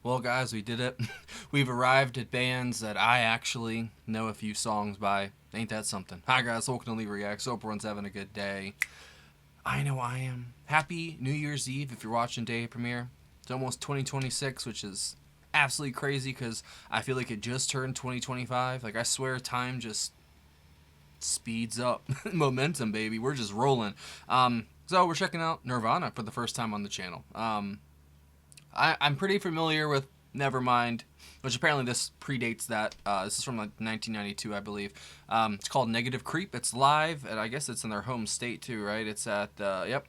Well, guys, we did it. We've arrived at bands that I actually know a few songs by. Ain't that something? Hi, guys. Welcome to Leave Reacts. Hope everyone's having a good day. I know I am. Happy New Year's Eve if you're watching day premiere. It's almost 2026, which is absolutely crazy because I feel like it just turned 2025. Like, I swear time just speeds up. Momentum, baby. We're just rolling. So we're checking out Nirvana for the first time on the channel. I'm pretty familiar with Nevermind, which apparently this predates that. This is from like 1992, I believe. It's called Negative Creep. It's live, and I guess it's in their home state too, right? It's at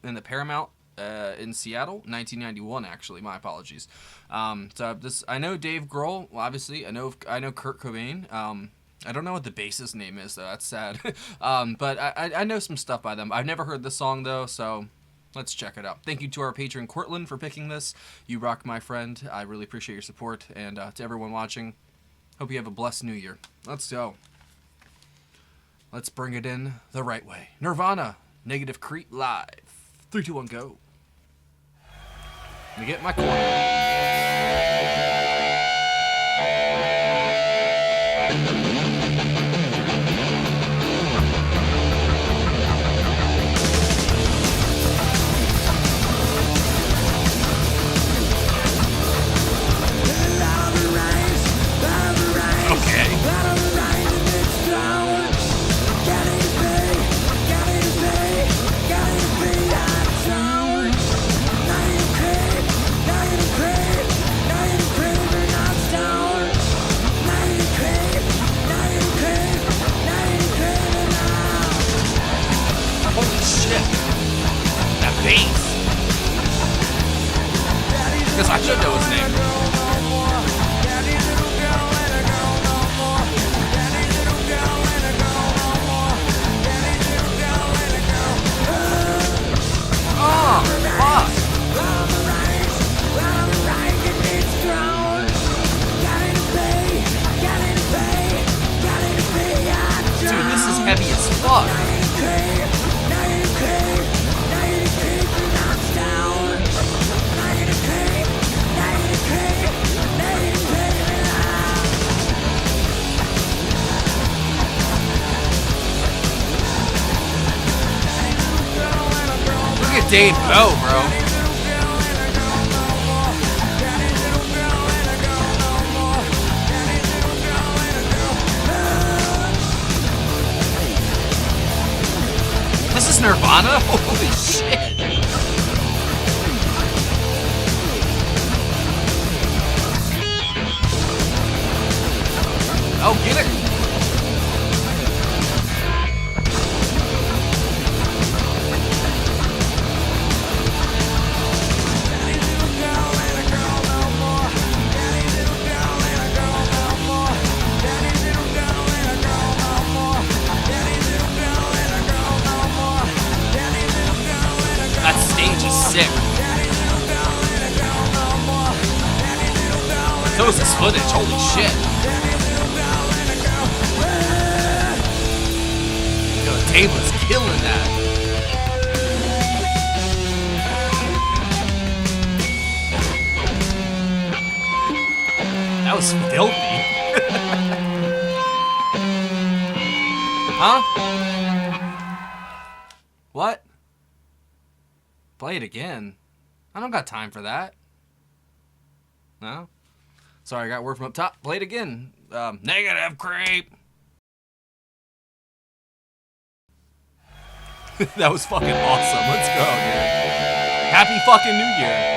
in the Paramount in Seattle, 1991. Actually, my apologies. So this I know Dave Grohl. Well, obviously, I know Kurt Cobain. I don't know what the bassist name is though. That's sad. But I know some stuff by them. I've never heard this song though, so. Let's check it out. Thank you to our patron, Cortland, for picking this. You rock, my friend. I really appreciate your support. And to everyone watching, hope you have a blessed new year. Let's go. Let's bring it in the right way. Nirvana, Negative Creep live. 3, 2, 1, go. Let me get my corner. Because I should know his name. Oh, fuck. Dude, this is heavy as fuck. Look at Dave go, bro. This is Nirvana? Holy shit. Oh, get it. That stage is sick. So is this footage, holy shit. Yo, Dave was killing that. That was filthy. Huh? What? Play it again? I don't got time for that. No? Sorry, I got word from up top. Play it again. Negative Creep. That was fucking awesome. Let's go, dude. Happy fucking New Year.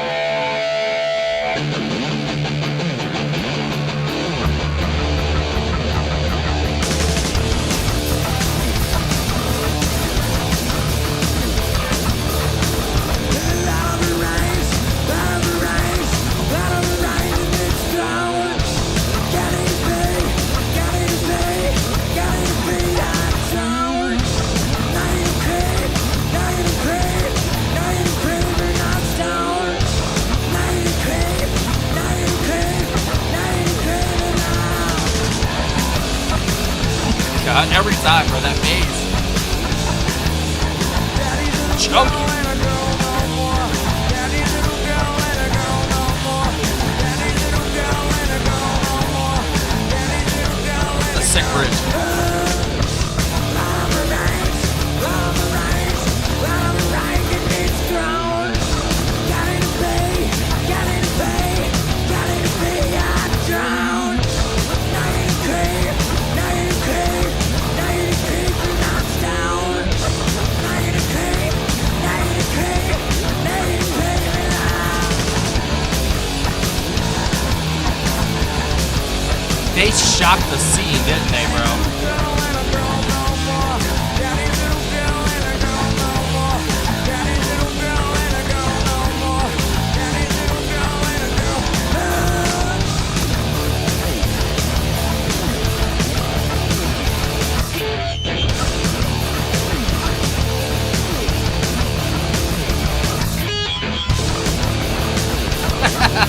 God, every time for that bass. Chunky. bridge. They shocked the scene, didn't they, bro?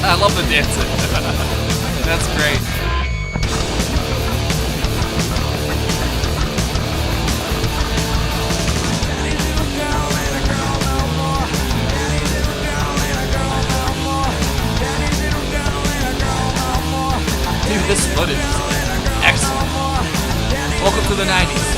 I love the dancing. That's great. Dude, this footage is excellent. Welcome to the 90s.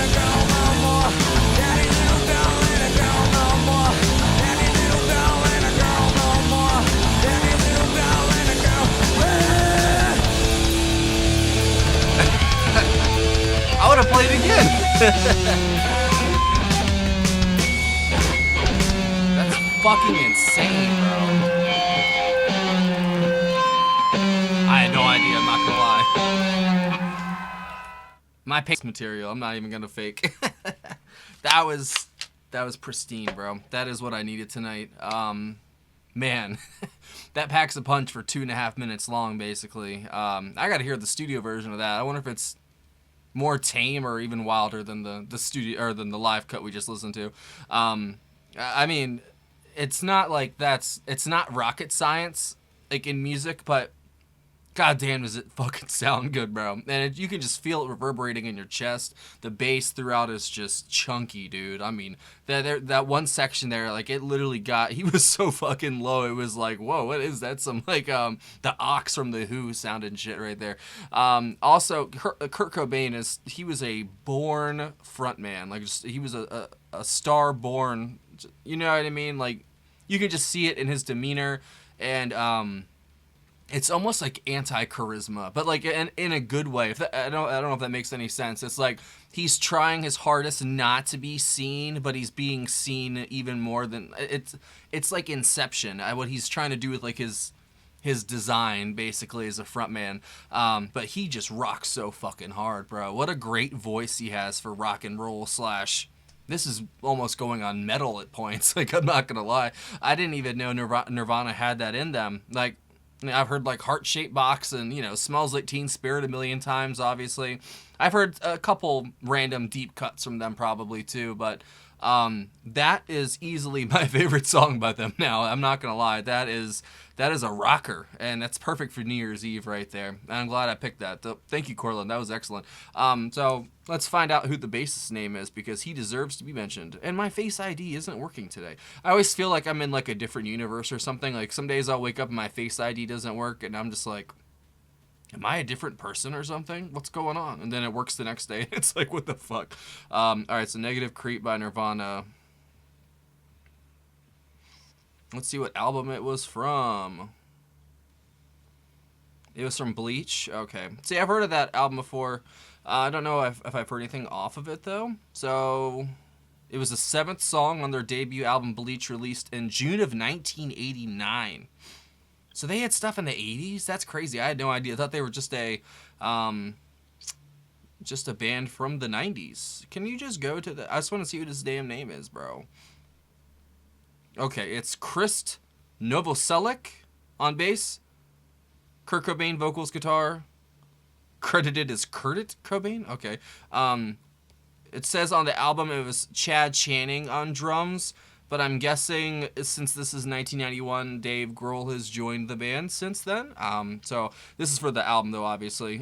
I would have played again. That's fucking insane, bro. I had no idea, I'm not gonna lie. My pace material, I'm not even gonna fake. That was pristine, bro. That is what I needed tonight. Man, that packs a punch for 2.5 minutes long, basically. I gotta hear the studio version of that. I wonder if it's more tame or even wilder than the studio or than the live cut we just listened to. I mean, it's not like it's not rocket science like in music, but god damn does it fucking sound good, bro. And you can just feel it reverberating in your chest. The bass throughout is just chunky, dude. I mean, that one section there, like, it literally he was so fucking low, it was like, whoa, what is that? Some, like, the ox from The Who sounded shit right there. Also, Kurt Cobain, he was a born frontman. Like, he was a star born, you know what I mean? Like, you could just see it in his demeanor, and, it's almost like anti-charisma, but like in a good way. I don't know if that makes any sense. It's like he's trying his hardest not to be seen, but he's being seen even more than it's like Inception. What he's trying to do with like his design basically as a frontman. But he just rocks so fucking hard, bro. What a great voice he has for rock and roll / this is almost going on metal at points. Like, I'm not gonna lie, I didn't even know Nirvana had that in them. Like, I've heard like Heart Shaped Box and, you know, Smells Like Teen Spirit a million times, obviously. I've heard a couple random deep cuts from them probably too, but that is easily my favorite song by them now. I'm not going to lie. That is a rocker, and that's perfect for New Year's Eve right there. And I'm glad I picked that. Thank you, Cortland. That was excellent. So let's find out who the bassist's name is, because he deserves to be mentioned. And my Face ID isn't working today. I always feel like I'm in like a different universe or something. Like, some days I'll wake up and my Face ID doesn't work, and I'm just like, am I a different person or something? What's going on? And then it works the next day. It's like, what the fuck? All right, so Negative Creep by Nirvana. Let's see what album it was from. It was from Bleach. Okay. See, I've heard of that album before. I don't know if I've heard anything off of it, though. So, it was the 7th song on their debut album, Bleach, released in June of 1989. So they had stuff in the 80s? That's crazy. I had no idea. I thought they were just a band from the 90s. Can you just go to I just want to see what his damn name is, bro. Okay, it's Chris Novoselic on bass. Kurt Cobain vocals, guitar. Credited as Kurt Cobain? Okay. It says on the album it was Chad Channing on drums. But I'm guessing since this is 1991, Dave Grohl has joined the band since then. So this is for the album, though, obviously.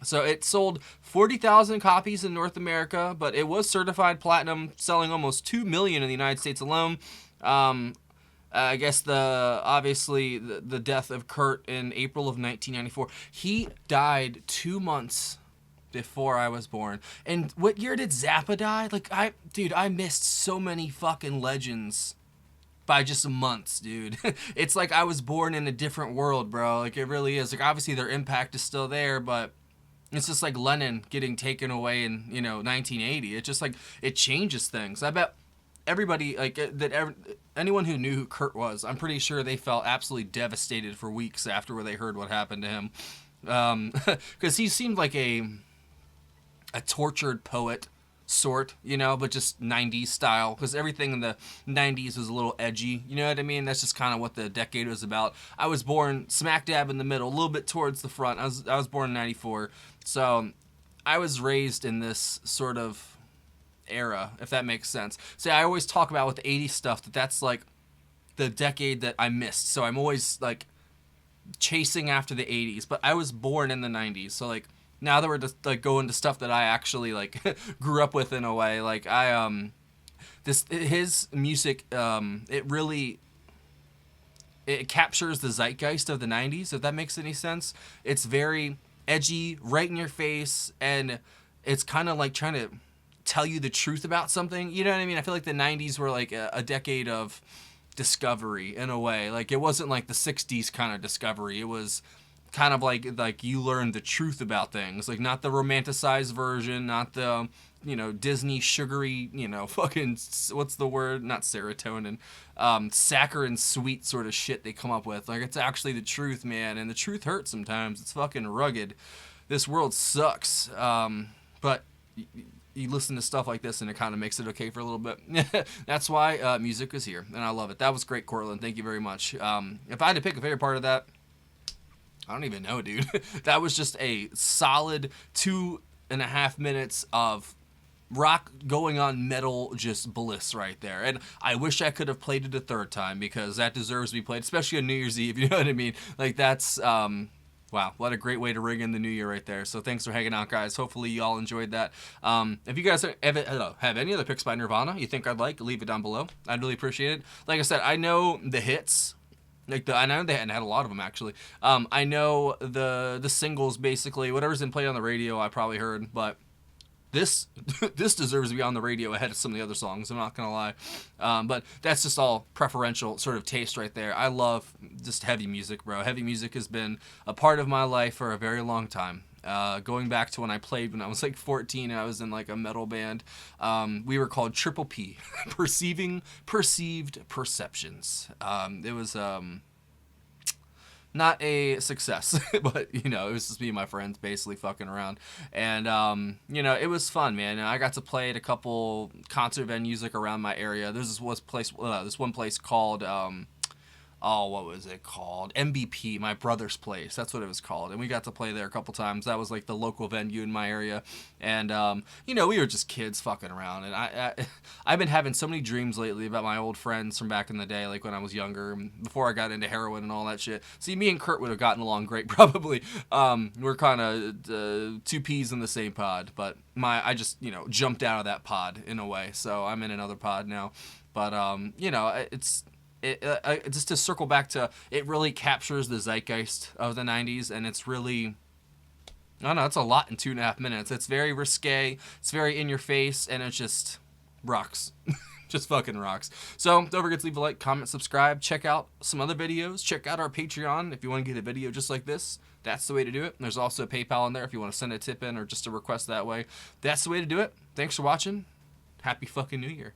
So it sold 40,000 copies in North America, but it was certified platinum, selling almost 2 million in the United States alone. I guess the death of Kurt in April of 1994. He died 2 months before I was born. And what year did Zappa die? Like, I missed so many fucking legends by just months, dude. It's like I was born in a different world, bro. Like, it really is. Like, obviously their impact is still there, but it's just like Lennon getting taken away in, 1980. It just like, it changes things. I bet everybody, like, anyone who knew who Kurt was, I'm pretty sure they felt absolutely devastated for weeks after they heard what happened to him. Because he seemed like a tortured poet sort, but just 90s style, because everything in the 90s was a little edgy, you know what I mean? That's just kind of what the decade was about. I was born smack dab in the middle, a little bit towards the front. I was born in 94, so I was raised in this sort of era, if that makes sense. See, I always talk about with the 80s stuff that's like the decade that I missed, so I'm always like chasing after the 80s, but I was born in the 90s, so like now that we're just like going to stuff that I actually like grew up with in a way, like his music, it captures the zeitgeist of the 90s, if that makes any sense. It's very edgy, right in your face, and it's kind of like trying to tell you the truth about something, you know what I mean? I feel like the 90s were like a decade of discovery in a way. Like, it wasn't like the 60s kind of discovery. It was kind of like you learned the truth about things, like not the romanticized version, not the Disney sugary, fucking, what's the word, not serotonin, saccharine sweet sort of shit they come up with. Like, it's actually the truth, man, and the truth hurts sometimes. It's fucking rugged. This world sucks. But you listen to stuff like this and it kind of makes it okay for a little bit. That's why music is here, and I love it. That was great, Cortland. Thank you very much. If I had to pick a favorite part of that, I don't even know, dude. That was just a solid 2.5 minutes of rock going on metal just bliss right there. And I wish I could have played it a third time, because that deserves to be played, especially on New Year's Eve, you know what I mean? Like, that's, wow, what a great way to ring in the new year right there. So thanks for hanging out, guys. Hopefully you all enjoyed that. If you guys have any other picks by Nirvana you think I'd like, leave it down below. I'd really appreciate it. Like I said, I know the hits. I know they had a lot of them, actually. I know the singles, basically. Whatever's been played on the radio, I probably heard. But this deserves to be on the radio ahead of some of the other songs, I'm not going to lie. But that's just all preferential sort of taste right there. I love just heavy music, bro. Heavy music has been a part of my life for a very long time. Going back to when I played when I was like 14, I was in like a metal band. We were called Triple P, Perceived Perceptions. It was not a success, but it was just me and my friends basically fucking around, and it was fun, man. And I got to play at a couple concert venues like around my area. There's this one place called what was it called? MVP, my brother's place. That's what it was called. And we got to play there a couple times. That was like the local venue in my area. And, we were just kids fucking around. And I've been having so many dreams lately about my old friends from back in the day, like when I was younger, before I got into heroin and all that shit. See, me and Kurt would have gotten along great, probably. We're kind of two peas in the same pod. But I just, jumped out of that pod in a way. So I'm in another pod now. But, it's... just to circle back to, it really captures the zeitgeist of the 90s, and it's really, I don't know, it's a lot in 2.5 minutes. It's very risque, it's very in your face, and it just rocks. Just fucking rocks. So don't forget to leave a like, comment, subscribe, check out some other videos, check out our Patreon if you want to get a video just like this. That's the way to do it. There's also a PayPal in there if you want to send a tip in or just a request that way. That's the way to do it. Thanks for watching. Happy fucking New Year.